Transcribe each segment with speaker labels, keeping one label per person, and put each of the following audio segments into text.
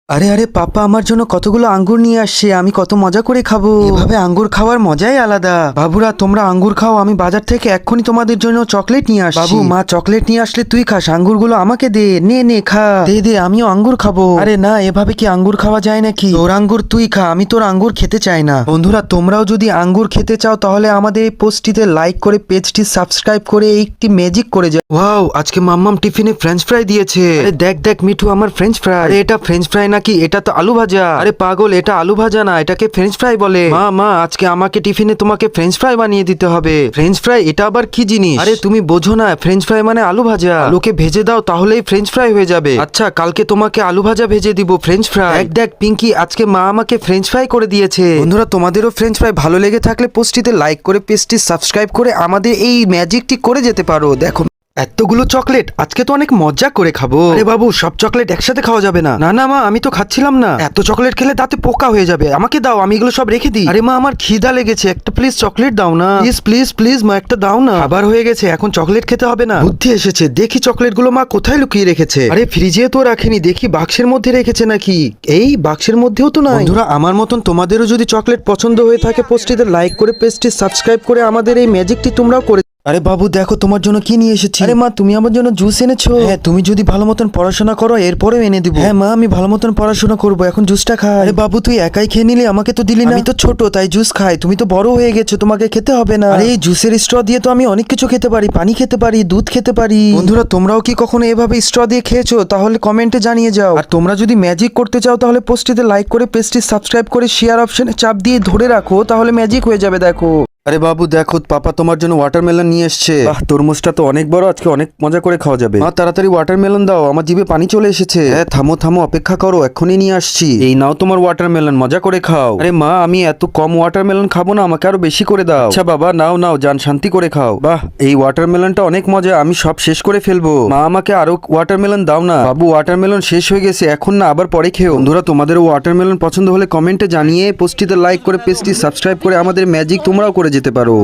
Speaker 1: আরে আরে পাপা আমার জন্য কতগুলো আঙ্গুর নিয়ে আসছে, আমি কত মজা করে খাবো। এভাবে আঙ্গুর খাওয়ার মজাই আলাদা। বাবুরা তোমরা আঙ্গুর খাও, আমি বাজার থেকে এক্ষুনি তোমাদের জন্য চকলেট নিয়ে আসছি। বাবু মা চকলেট নিয়ে আসলে তুই খাস, আঙ্গুরগুলো আমাকে দে, নে নে খা, দে দে আমিও আঙ্গুর খাবো। আরে না, এভাবে কি আঙ্গুর খাওয়া যায় নাকি? তোর আঙ্গুর তুই খা, আমি তোর আঙ্গুর খেতে চাই না। বন্ধুরা তোমরাও যদি আঙ্গুর খেতে চাও তাহলে আমাদের এই পোস্টটিতে লাইক করে পেজটি সাবস্ক্রাইব করে একটি ম্যাজিক করে যাও। ওয়াও, আজকে মাম্মাম টিফিনে ফ্রেঞ্চ ফ্রাই দিয়েছে। আরে দেখ দেখ মিঠু, আমার ফ্রেঞ্চ ফ্রাই। আরে এটা ফ্রেঞ্চ ফ্রাই নাকি? এটা তো আলু ভাজা। আরে পাগল, এটা আলু ভাজা না, এটাকে ফ্রেঞ্চ ফ্রাই বলে। মা মা আজকে আমাকে টিফিনে তোমাকে ফ্রেঞ্চ ফ্রাই বানিয়ে দিতে হবে। ফ্রেঞ্চ ফ্রাই এটা আবার কি জিনিস? আরে তুমি বোঝো না, ফ্রেঞ্চ ফ্রাই মানে আলু ভাজা। আলুকে ভেজে দাও তাহলেই ফ্রেঞ্চ ফ্রাই হয়ে যাবে। আচ্ছা কালকে তোমাকে আলু ভাজা ভেজে দিব, ফ্রেঞ্চ ফ্রাই। দেখ দেখ পিঙ্কি, আজকে মা আমাকে ফ্রেঞ্চ ফ্রাই করে দিয়েছে। বন্ধুরা তোমাদেরও ফ্রেঞ্চ ফ্রাই ভালো লেগে থাকলে পোস্টটিতে লাইক করে পেজটি সাবস্ক্রাইব করে আমাদের এই ম্যাজিকটি করে যেতে পারো। দেখো এতগুলো চকলেট, আজকে তো অনেক মজা করে খাবো। আরে বাবু সব চকলেট একসাথে খাওয়া যাবে না। না না মা, আমি তো খাচ্ছিলাম না। এত চকলেট খেলে দাঁতে পোকা হয়ে যাবে, আমাকে দাও, আমি এগুলো সব রেখে দিই। আরে মা আমার খিদা লেগেছে, একটা প্লিজ চকলেট দাও না। প্লিজ প্লিজ প্লিজ মা, একটা দাও না। আবার হয়ে গেছে, এখন চকলেট খেতে হবে না। বুদ্ধি এসেছে, দেখি চকলেটগুলো মা কোথায় লুকিয়ে রেখেছে। আরে ফ্রিজে তো রাখেনি, দেখি বাক্সের মধ্যে রেখেছে নাকি। এই বাক্সের মধ্যেও তো নাই। বন্ধুরা আমার মতন তোমাদেরও যদি চকলেট পছন্দ হয়ে থাকে পোস্টটিতে লাইক করে পেজটি সাবস্ক্রাইব করে আমাদের এই ম্যাজিকটি তোমরাও করে। আরে বাবু দেখো তোমার জন্য কি নিয়ে এসেছি। আরে মা তুমি আমার জন্য জুস এনেছো? হ্যাঁ, তুমি যদি ভালো মতন পড়াশোনা করো এরপরেও এনে দিব। হ্যাঁ মা, আমি ভালো মতন পড়াশোনা করবো, এখন জুসটা খাই। আরে বাবু তুই একাই খেয়ে নিলি, আমাকে তো দিলি না। আমি তো ছোট তাই জুস খাই, তুমি তো বড় হয়ে গেছো, তোমাকে খেতে হবে না। আরে এই জুসের স্ট্র দিয়ে তো আমি অনেক কিছু খেতে পারি, পানি খেতে পারি, দুধ খেতে পারি। বন্ধুরা তোমরাও কি কখনো এভাবে স্ট্র দিয়ে খেয়েছো? তাহলে কমেন্টে জানিয়ে যাও। আর তোমরা যদি ম্যাজিক করতে চাও তাহলে পোস্টটিতে লাইক করে পেজটি সাবস্ক্রাইব করে শেয়ার অপশনে চাপ দিয়ে ধরে রাখো, তাহলে ম্যাজিক হয়ে যাবে। দেখো আরে বাবু দেখো পাপা তোমার জন্য ওয়াটারমেলন নিয়ে এসেছে। তরমুজটা তো অনেক বড়, আজকে অনেক মজা করে খাওয়া যাবে। মা তাড়াতাড়ি ওয়াটারমেলন দাও, আমার জিভে পানি চলে এসেছে। হ্যাঁ থামো থামো, অপেক্ষা করো, এক্ষুনি নিয়ে আসছি। এই নাও তোমার ওয়াটারমেলন, মজা করে খাও। আরে মা আমি এত কম ওয়াটারমেলন খাবো না, আমাকে আরো বেশি করে দাও। আচ্ছা বাবা নাও নাও, জান শান্তি করে খাও। বাহ এই ওয়াটারমেলনটা অনেক মজা, আমি সব শেষ করে ফেলবো। মা আমাকে আরো ওয়াটারমেলন দাও না। বাবু ওয়াটারমেলন শেষ হয়ে গেছে, এখন না, আবার পরে খেও। বন্ধুরা তোমাদের ওয়াটারমেলন পছন্দ হলে কমেন্টে জানিয়ে পোস্টটিতে লাইক করে পেজটি সাবস্ক্রাইব করে আমাদের ম্যাজিক তোমরাও করে যেতে পারো।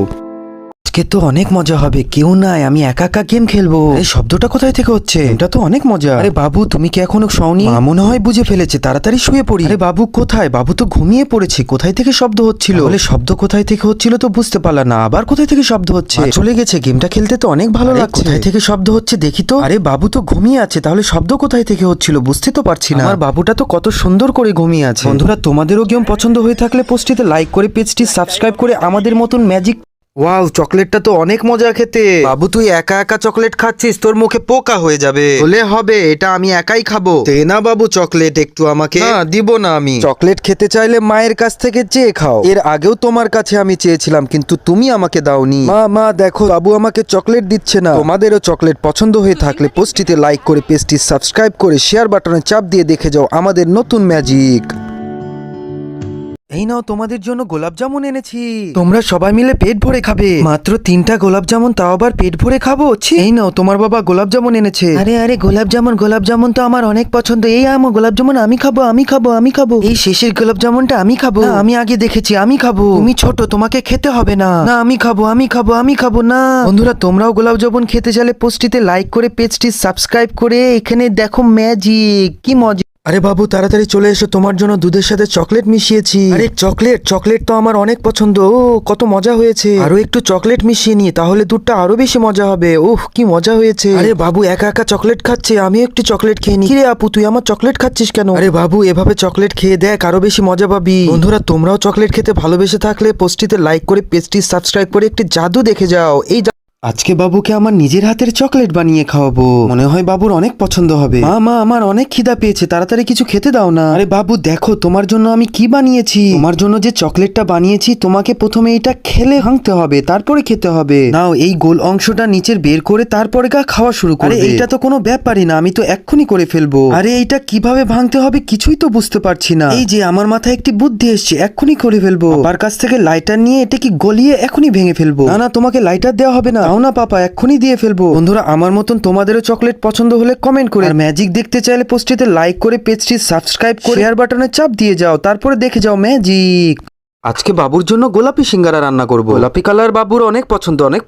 Speaker 1: আজকে তো অনেক মজা হবে, কেউ নাই, আমি একা একা গেম খেলবো। এই শব্দটা কোথায় থেকে হচ্ছে? এটা তো অনেক মজা। আরে বাবু তুমি কি এখনো শোওনি? মা মনে হয় বুঝে ফেলেছে, তাড়াতাড়ি শুয়ে পড়ি। আরে বাবু কোথায়? বাবু তো ঘুমিয়ে পড়েছে, কোথায় থেকে শব্দ হচ্ছিল? বলে শব্দ কোথায় থেকে হচ্ছিল তো বুঝতে পারলাম না, আবার কোথায় থেকে শব্দ হচ্ছে? চলে গেছে, গেমটা খেলতে তো অনেক ভালো লাগছে। কোথায় থেকে শব্দ হচ্ছে দেখি তো। আরে বাবু তো ঘুমিয়ে আছে, তাহলে শব্দ কোথায় থেকে হচ্ছিল বুঝতে তো পারছি না। আমার বাবুটা তো কত সুন্দর করে ঘুমিয়ে আছে। বন্ধুরা তোমাদেরও গেম পছন্দ হয়ে থাকলে পোস্টটিতে লাইক করে পেজটি সাবস্ক্রাইব করে আমাদের মতন ম্যাজিক। ওয়াও চকলেটটা তো অনেক মজা খেতে। বাবু তুই একা একা চকলেট খাচ্ছিস, তোর মুখে পোকা হয়ে যাবে। হলে হবে, এটা আমি একাই খাবো। দে না বাবু চকলেট একটু আমাকে। না দিব না, আমি চকলেট খেতে চাইলে মায়ের কাছ থেকে চেয়ে খাও। এর আগেও তোমার কাছে আমি চেয়েছিলাম কিন্তু তুমি আমাকে দাওনি। মা মা দেখো বাবু আমাকে চকলেট দিচ্ছে না। তোমাদেরও চকলেট পছন্দ হয়ে থাকলে পোস্টটিতে লাইক করে পেজটি সাবস্ক্রাইব করে শেয়ার বাটনে চাপ দিয়ে দেখে যাও আমাদের নতুন ম্যাজিক। এই নাও তোমাদের জন্য গোলাপ জামুন এনেছি, তোমরা সবাই মিলে পেট ভরে খাবে। মাত্র 3টা গোলাপ জামুন, তাও আবার পেট ভরে খাবো। এই নাও তোমার বাবা গোলাপ জামুন এনেছে। আরে আরে গোলাপ জামুন তো আমার অনেক পছন্দ। এই আমার গোলাপ জামুন আমি খাবো, আমি খাবো, আমি খাবো। এই শেষের গোলাপ জামুনটা আমি খাবো। আমি আগে দেখেছি, আমি খাবো। তুমি ছোট, তোমাকে খেতে হবে না। না আমি খাবো, আমি খাবো, আমি খাবো না। বন্ধুরা তোমরাও গোলাপ জামুন খেতে চাইলে পোস্টটিতে লাইক করে পেজটি সাবস্ক্রাইব করে এখানে দেখো ম্যাজিক, কি মজা। আরে বাবু তাড়াতাড়ি চলে এসো, তোমার জন্য দুধের সাথে চকলেট মিশিয়েছি। আরে চকলেট তো আমার অনেক পছন্দ। ও কত মজা হয়েছে, আরো একটু চকলেট মিশিয়ে নি, তাহলে দুধটা আরো বেশি মজা হবে। ওহ কি মজা হয়েছে। আরে বাবু একা একা চকলেট খাচ্ছে, আমিও একটু চকলেট খেয়ে নি। কিরে আপু তুই আমার চকলেট খাচ্ছিস কেন? আরে বাবু এভাবে চকলেট খেয়ে দেখ, আরো বেশি মজা পাবি। বন্ধুরা তোমরাও চকলেট খেতে ভালোবেসে থাকলে পোস্টটিতে লাইক করে পেজটি সাবস্ক্রাইব করে একটি জাদু দেখে যাও। এই আজকে বাবুকে আমার নিজের হাতের চকলেট বানিয়ে খাওয়াবো, মনে হয় বাবুর অনেক পছন্দ হবে। মা মা আমার অনেক খিদা পেয়েছে, তাড়াতাড়ি কিছু খেতে দাও না। আরে বাবু দেখো তোমার জন্য আমি কি বানিয়েছি। তোমার জন্য যে চকলেটটা বানিয়েছি তোমাকে প্রথমে এটা খেলে ভাঙতে হবে, তারপরে খেতে হবে। নাও এই গোল অংশটা নিচের বের করে তারপরে খাওয়া শুরু করবে। আরে এইটা তো কোনো ব্যাপারই না, আমি তো এক্ষুনি করে ফেলবো। আরে এইটা কিভাবে ভাঙতে হবে কিছুই তো বুঝতে পারছি না। এই যে আমার মাথায় একটি বুদ্ধি এসছে, এক্ষুনি করে ফেলবো। বাবার কাছ থেকে লাইটার নিয়ে এটা কি গলিয়ে এখনই ভেঙে ফেলবো। না না তোমাকে লাইটার দেওয়া হবে না, না পাপা এক্ষুনি দিয়ে ফেলবো। বন্ধুরা আমার মতন তোমাদেরও চকলেট পছন্দ হলে কমেন্ট করে, আর ম্যাজিক দেখতে চাইলে পোস্টটিতে লাইক করে পেজটি সাবস্ক্রাইব করে শেয়ার বাটনে চাপ দিয়ে যাও, তারপরে দেখে যাও ম্যাজিক। আজকে বাবুর জন্য গোলাপি সিঙ্গারা রান্না করব। গোলাপি কালার বাবুর অনেক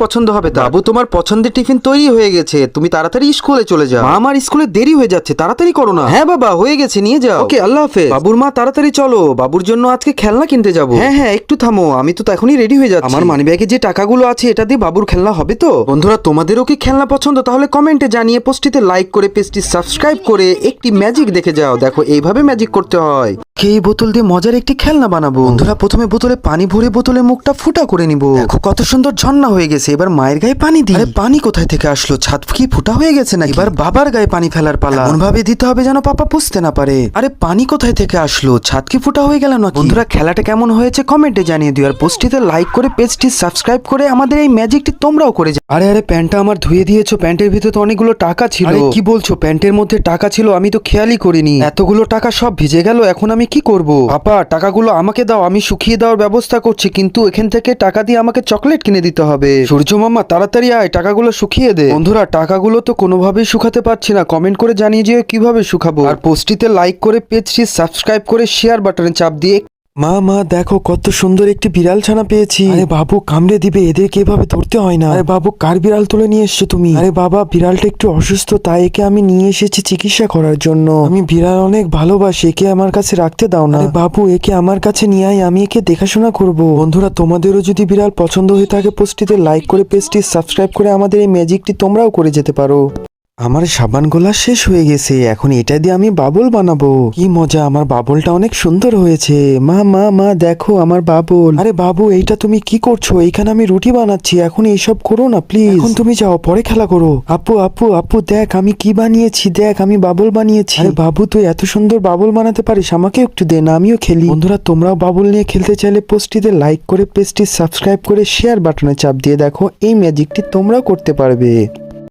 Speaker 1: পছন্দ হবে। বাবু তোমার পছন্দের টিফিন তৈরি হয়ে গেছে, তুমি তাড়াতাড়ি স্কুলে চলে যাও। মা, আমার স্কুলে দেরি হয়ে যাচ্ছে, তাড়াতাড়ি করো না। হ্যাঁ বাবা, হয়ে গেছে, নিয়ে যাও। ওকে, আল্লাহ হাফেজ। বাবুর মা তাড়াতাড়ি চলো, বাবুর জন্য আজকে খেলনা কিনতে যাব। হ্যাঁ হ্যাঁ, একটু থামো, আমি তো এখনই রেডি হয়ে যাচ্ছি। আমার মানিব্যাগে যে টাকাগুলো আছে এটা দিয়ে বাবুর খেলনা হবে তো? বন্ধুরা, তোমাদেরও কি খেলনা পছন্দ? তাহলে কমেন্টে জানিয়ে পোস্টটিতে লাইক করে পেজটি সাবস্ক্রাইব করে একটি ম্যাজিক দেখে যাও। দেখো এইভাবে ম্যাজিক করতে হয়। এই বোতল দিয়ে মজার একটি খেলনা বানাবো। বন্ধুরা, প্রথমে বোতলে পানি ভরে বোতলে মুখটা ফুটা করে নিব। দেখো কত সুন্দর ঝর্ণা হয়ে গেছে। এবার মায়ের গায়ে পানি দিই। আরে পানি কোথায় থেকে আসলো? ছাদ কি ফুটা হয়ে গেছে না? এবার বাবার গায়ে পানি ফেলার পালা। এমন ভাবে দিতে হবে যেন পাপা বুঝতে না পারে। আরে পানি কোথায় থেকে আসলো? ছাদ কি ফুটা হয়ে গেল না? বন্ধুরা, খেলাটা কেমন হয়েছে কমেন্টে জানিয়ে দিও। আর পোস্টটিতে লাইক করে পেজটি সাবস্ক্রাইব করে আমাদের এই ম্যাজিকটি তোমরাও করে যাও। আরে আরে, প্যান্টটা আমার ধুয়ে দিয়েছো। প্যান্টের ভিতরে তো অনেকগুলো টাকা ছিল। আরে কি বলছো? প্যান্টের মধ্যে টাকা ছিল? আমি তো খেয়ালই করিনি। এতগুলো টাকা সব ভিজে গেল, এখন আমি কি করব? পাপা, টাকাগুলো আমাকে দাও, আমি শুকিয়ে দেওয়ার ব্যবস্থা করছি, কিন্তু এখান থেকে টাকা দিয়ে আমাকে চকলেট কিনে দিতে হবে। সূর্য মামা তাড়াতাড়ি আয়, টাকাগুলো শুকিয়ে দে। বন্ধুরা, টাকাগুলো তো কোনোভাবেই শুকাতে পারছি না, কমেন্ট করে জানিয়ে যে কিভাবে শুকাবো। আর পোস্টটিতে লাইক করে পেজটি সাবস্ক্রাইব করে শেয়ার বাটনে চাপ দিয়ে। মা মা, দেখো কত সুন্দর একটি বিড়াল ছানা পেয়েছি। আরে বাবু, কামড়ে দিবে, এদেরকে এভাবে ধরতে হয় না। আরে বাবু, কার বিড়াল তুলে নিয়ে এসছো তুমি? আরে বাবা, বিড়ালটা একটু অসুস্থ, তাই একে আমি নিয়ে এসেছি চিকিৎসা করার জন্য। আমি বিড়াল অনেক ভালোবাসি, একে আমার কাছে রাখতে দাও না। আরে বাবু, একে আমার কাছে নিয়ে আয়, আমি একে দেখাশোনা করব। বন্ধুরা, তোমাদেরও যদি বিড়াল পছন্দ হয়ে থাকে পোস্টটিতে লাইক করে পেজটি সাবস্ক্রাইব করে আমাদের এই ম্যাজিকটি তোমরাও করে যেতে পারো। আমার সাবান গোলা শেষ হয়ে গেছে, এখন এটা দিয়ে আমি বাবল বানাবো। কি মজা, আমার বাবলটা অনেক সুন্দর হয়েছে। মা মা মা, দেখো আমার বাবল। আরে বাবু, এইটা তুমি কি করছো? এইখানে আমি রুটি বানাচ্ছি, এখন এইসব করো না প্লিজ। এখন তুমি যাও, পরে খেলা করো। আপু আপু আপু, দেখ আমি কি বানিয়েছি, দেখ আমি বাবল বানিয়েছি। আরে বাবু, তুই এত সুন্দর বাবল বানাতে পারিস, আমাকে একটু দে না, আমিও খেলি। বন্ধুরা, তোমরাও বাবল নিয়ে খেলতে চাইলে পোস্টটিতে লাইক করে পেজটি সাবস্ক্রাইব করে শেয়ার বাটনে চাপ দিয়ে দেখো এই ম্যাজিকটি তোমরাও করতে পারবে।